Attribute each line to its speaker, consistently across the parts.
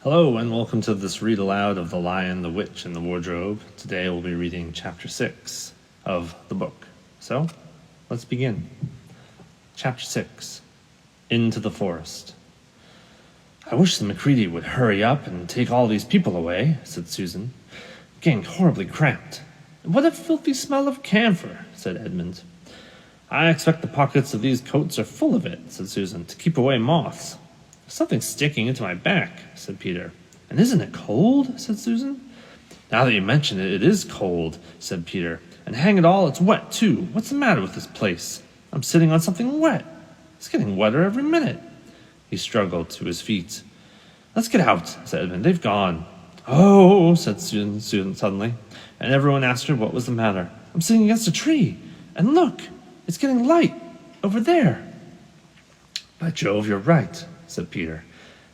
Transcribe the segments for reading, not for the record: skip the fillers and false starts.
Speaker 1: Hello and welcome to this read aloud of The Lion, the Witch, and the Wardrobe. Today we'll be reading chapter 6 of the book. So, let's begin. Chapter 6, Into the Forest. "I wish the McCready would hurry up and take all these people away," said Susan. "Getting horribly cramped." "What a filthy smell of camphor," said Edmund. "I expect the pockets of these coats are full of it," said Susan, "to keep away moths." "Something sticking into my back," said Peter. "And isn't it cold?" said Susan. "Now that you mention it, it is cold," said Peter. "And hang it all, it's wet too. What's the matter with this place? I'm sitting on something wet. It's getting wetter every minute." He struggled to his feet. "Let's get out," said Edmund. "They've gone." "Oh," said Susan suddenly, and everyone asked her what was the matter. "I'm sitting against a tree, and look, it's getting light over there." "By Jove, you're right," said Peter.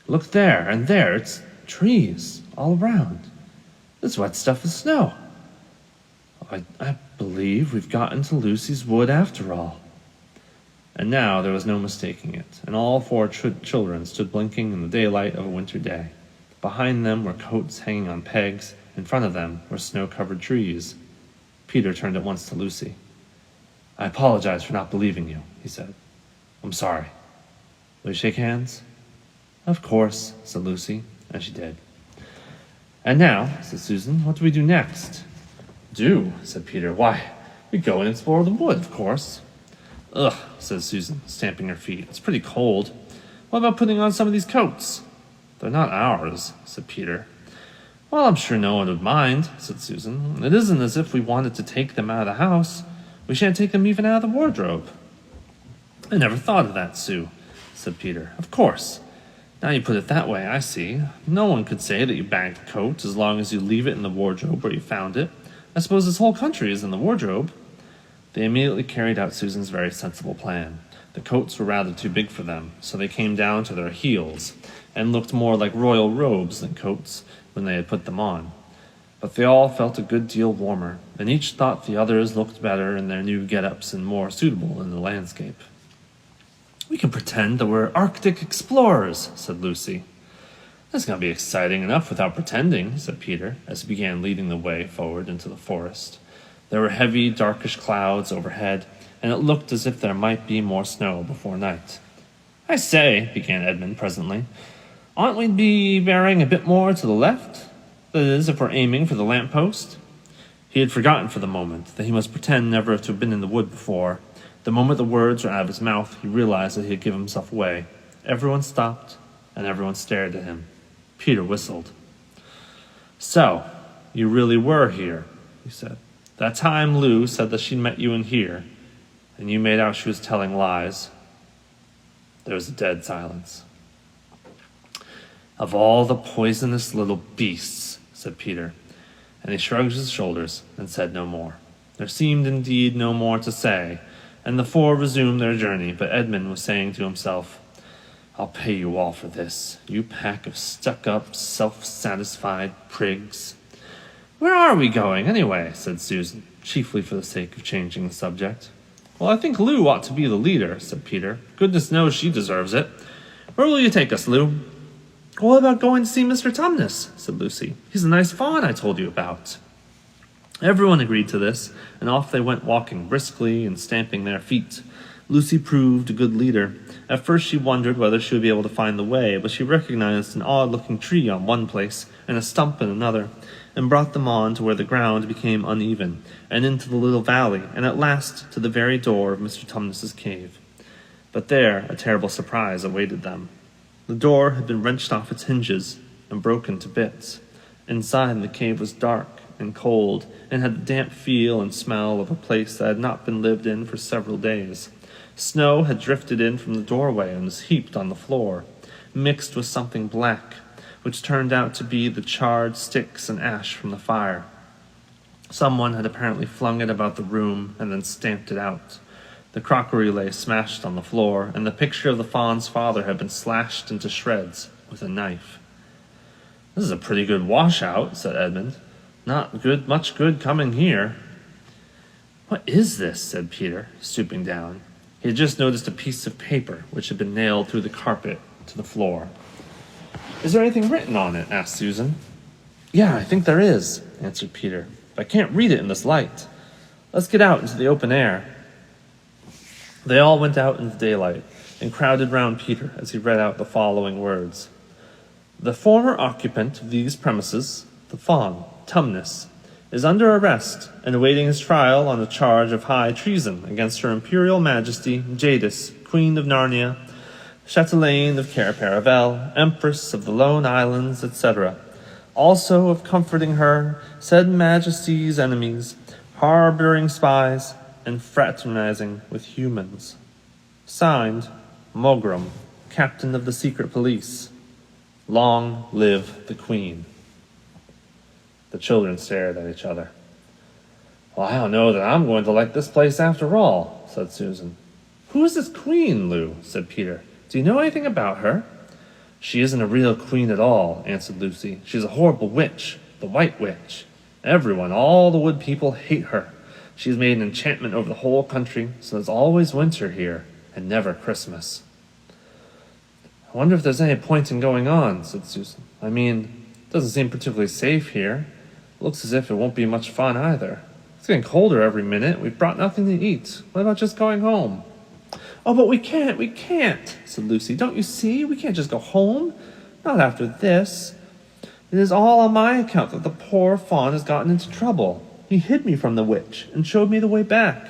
Speaker 1: "Look there and there, it's trees all around. This wet stuff is snow. I believe we've got into Lucy's wood after all." And now there was no mistaking it, and all four children stood blinking in the daylight of a winter day. Behind them were coats hanging on pegs, in front of them were snow-covered trees. Peter turned at once to Lucy. "I apologize for not believing you," he said. "I'm sorry. Will you shake hands?" "Of course," said Lucy, and she did. "And now," said Susan, "what do we do next?" "Do?" said Peter. "Why, we go and explore the wood, of course." "Ugh," said Susan, stamping her feet. "It's pretty cold. What about putting on some of these coats?" "They're not ours," said Peter. "Well, I'm sure no one would mind," said Susan. "It isn't as if we wanted to take them out of the house. We shan't take them even out of the wardrobe." "I never thought of that, Sue," said Peter. "Of course. Now you put it that way, I see. No one could say that you bagged the coat as long as you leave it in the wardrobe where you found it. I suppose this whole country is in the wardrobe." They immediately carried out Susan's very sensible plan. The coats were rather too big for them, so they came down to their heels, and looked more like royal robes than coats when they had put them on. But they all felt a good deal warmer, and each thought the others looked better in their new get-ups and more suitable in the landscape. "We can pretend that we're Arctic explorers," said Lucy. "That's going to be exciting enough without pretending," said Peter, as he began leading the way forward into the forest. There were heavy, darkish clouds overhead, and it looked as if there might be more snow before night. "I say," began Edmund presently, "oughtn't we be bearing a bit more to the left? That is, if we're aiming for the lamp-post?" He had forgotten for the moment that he must pretend never to have been in the wood before. The moment the words were out of his mouth, he realized that he had given himself away. Everyone stopped, and everyone stared at him. Peter whistled. "So, you really were here," he said. "That time Lou said that she met you in here, and you made out she was telling lies." There was a dead silence. "Of all the poisonous little beasts," said Peter, and he shrugged his shoulders and said no more. There seemed indeed no more to say, and the four resumed their journey, but Edmund was saying to himself, "I'll pay you all for this, you pack of stuck-up, self-satisfied prigs." "Where are we going, anyway?" said Susan, chiefly for the sake of changing the subject. "Well, I think Lou ought to be the leader," said Peter. "Goodness knows she deserves it. Where will you take us, Lou?" "What about going to see Mr. Tumnus?" said Lucy. "He's the nice fawn I told you about." Everyone agreed to this, and off they went walking briskly and stamping their feet. Lucy proved a good leader. At first she wondered whether she would be able to find the way, but she recognized an odd-looking tree on one place and a stump in another, and brought them on to where the ground became uneven, and into the little valley, and at last to the very door of Mr. Tumnus's cave. But there a terrible surprise awaited them. The door had been wrenched off its hinges and broken to bits. Inside, the cave was dark and cold, and had the damp feel and smell of a place that had not been lived in for several days. Snow had drifted in from the doorway and was heaped on the floor, mixed with something black, which turned out to be the charred sticks and ash from the fire. Someone had apparently flung it about the room and then stamped it out. The crockery lay smashed on the floor, and the picture of the fawn's father had been slashed into shreds with a knife. "This is a pretty good washout," said Edmund. "Not much good coming here." "What is this?" said Peter, stooping down. He had just noticed a piece of paper which had been nailed through the carpet to the floor. Is there anything written on it? Asked Susan. Yeah, I think there is, answered Peter, but I can't read it in this light. Let's get out into the open air. They all went out into daylight and crowded round Peter as he read out the following words. The former occupant of these premises, the Faun, Tumnus, is under arrest and awaiting his trial on a charge of high treason against Her Imperial Majesty Jadis, Queen of Narnia, Chatelaine of Cair-Paravel, Empress of the Lone Islands, etc., also of comforting her said Majesty's enemies, harboring spies, and fraternizing with humans. Signed, Mogram, Captain of the Secret Police. Long live the Queen. The children stared at each other. Well, I don't know that I'm going to like this place after all, said Susan. Who is this Queen, Lou? Said Peter. Do you know anything about her? She isn't a real queen at all, answered Lucy. She's a horrible witch, the White Witch. Everyone, all the wood people, hate her. She's made an enchantment over the whole country, so there's always winter here, and never Christmas. I wonder if there's any point in going on, said Susan. I mean, it doesn't seem particularly safe here. It looks as if it won't be much fun either. It's getting colder every minute. We've brought nothing to eat. What about just going home? Oh, but we can't, said Lucy. Don't you see? We can't just go home. Not after this. It is all on my account that the poor fawn has gotten into trouble. He hid me from the witch and showed me the way back.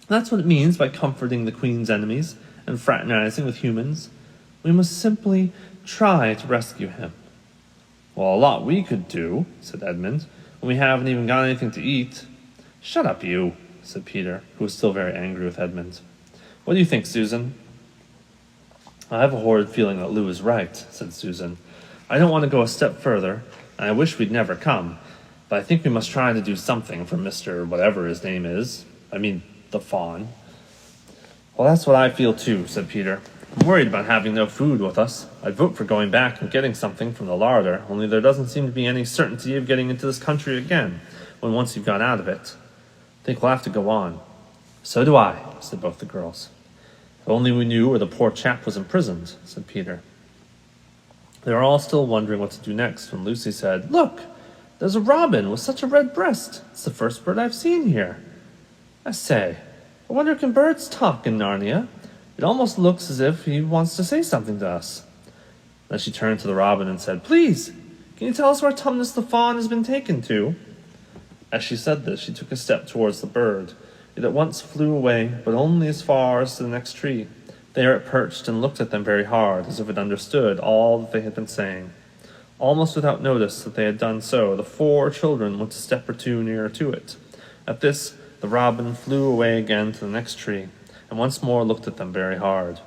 Speaker 1: That's what it means by comforting the Queen's enemies and fraternizing with humans. We must simply try to rescue him. Well, a lot we could do, said Edmund, when we haven't even got anything to eat. Shut up, you, said Peter, who was still very angry with Edmund. What do you think, Susan? I have a horrid feeling that Lou is right, said Susan. I don't want to go a step further, and I wish we'd never come, but I think we must try to do something for Mr. whatever his name is. I mean, the fawn. Well, that's what I feel too, said Peter. I'm worried about having no food with us. I'd vote for going back and getting something from the larder, only there doesn't seem to be any certainty of getting into this country again, when once you've got out of it. I think we'll have to go on. So do I, said both the girls. If only we knew where the poor chap was imprisoned, said Peter. They were all still wondering what to do next when Lucy said, Look, there's a robin with such a red breast. It's the first bird I've seen here. I say, I wonder can birds talk in Narnia? It almost looks as if he wants to say something to us. Then she turned to the robin and said, Please, can you tell us where Tumnus the fawn has been taken to? As she said this, she took a step towards the bird. It at once flew away, but only as far as to the next tree. There it perched and looked at them very hard, as if it understood all that they had been saying. Almost without notice that they had done so, the 4 children went a step or 2 nearer to it. At this, the robin flew away again to the next tree, and once more looked at them very hard.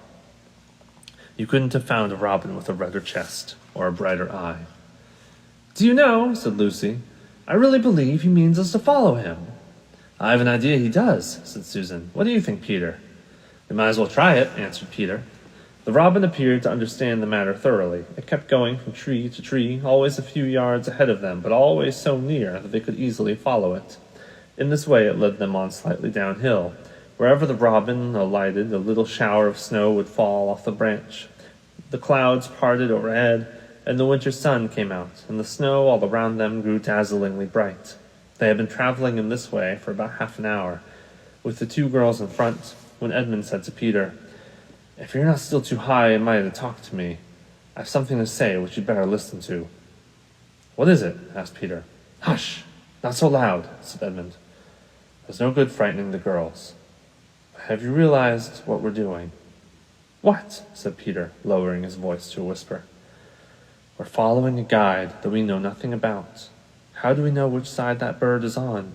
Speaker 1: You couldn't have found a robin with a redder chest or a brighter eye. Do you know, said Lucy, I really believe he means us to follow him. I have an idea he does, said Susan. What do you think, Peter? We might as well try it, answered Peter. The robin appeared to understand the matter thoroughly. It kept going from tree to tree, always a few yards ahead of them, but always so near that they could easily follow it. In this way it led them on slightly downhill. Wherever the robin alighted, a little shower of snow would fall off the branch. The clouds parted overhead, and the winter sun came out, and the snow all around them grew dazzlingly bright. They had been traveling in this way for about half an hour, with the 2 girls in front, when Edmund said to Peter, If you're not still too high and mighty to talk to me, I have something to say which you'd better listen to. What is it? Asked Peter. Hush! Not so loud, said Edmund. There's no good frightening the girls. Have you realized what we're doing? What? Said Peter, lowering his voice to a whisper. We're following a guide that we know nothing about. How do we know which side that bird is on?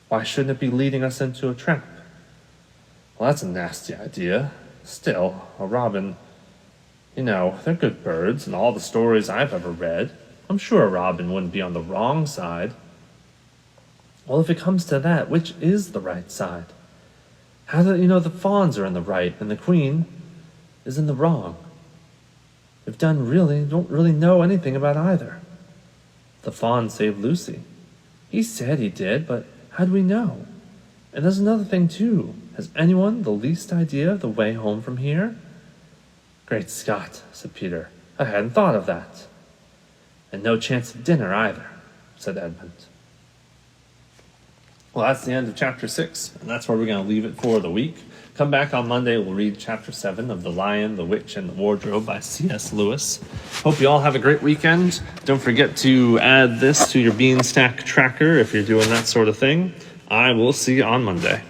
Speaker 1: Why shouldn't it be leading us into a trap? Well, that's a nasty idea. Still, a robin, they're good birds in all the stories I've ever read. I'm sure a robin wouldn't be on the wrong side. Well, if it comes to that, which is the right side? How do you know the fawns are in the right and the queen is in the wrong? We've don't really know anything about either. The fawn saved Lucy. He said he did, but how do we know? And there's another thing, too. Has anyone the least idea of the way home from here? Great Scott, said Peter. I hadn't thought of that. And no chance of dinner either, said Edmund. Well, that's the end of chapter 6, and that's where we're going to leave it for the week. Come back on Monday, we'll read chapter 7 of The Lion, the Witch, and the Wardrobe by C.S. Lewis. Hope you all have a great weekend. Don't forget to add this to your Beanstack tracker if you're doing that sort of thing. I will see you on Monday.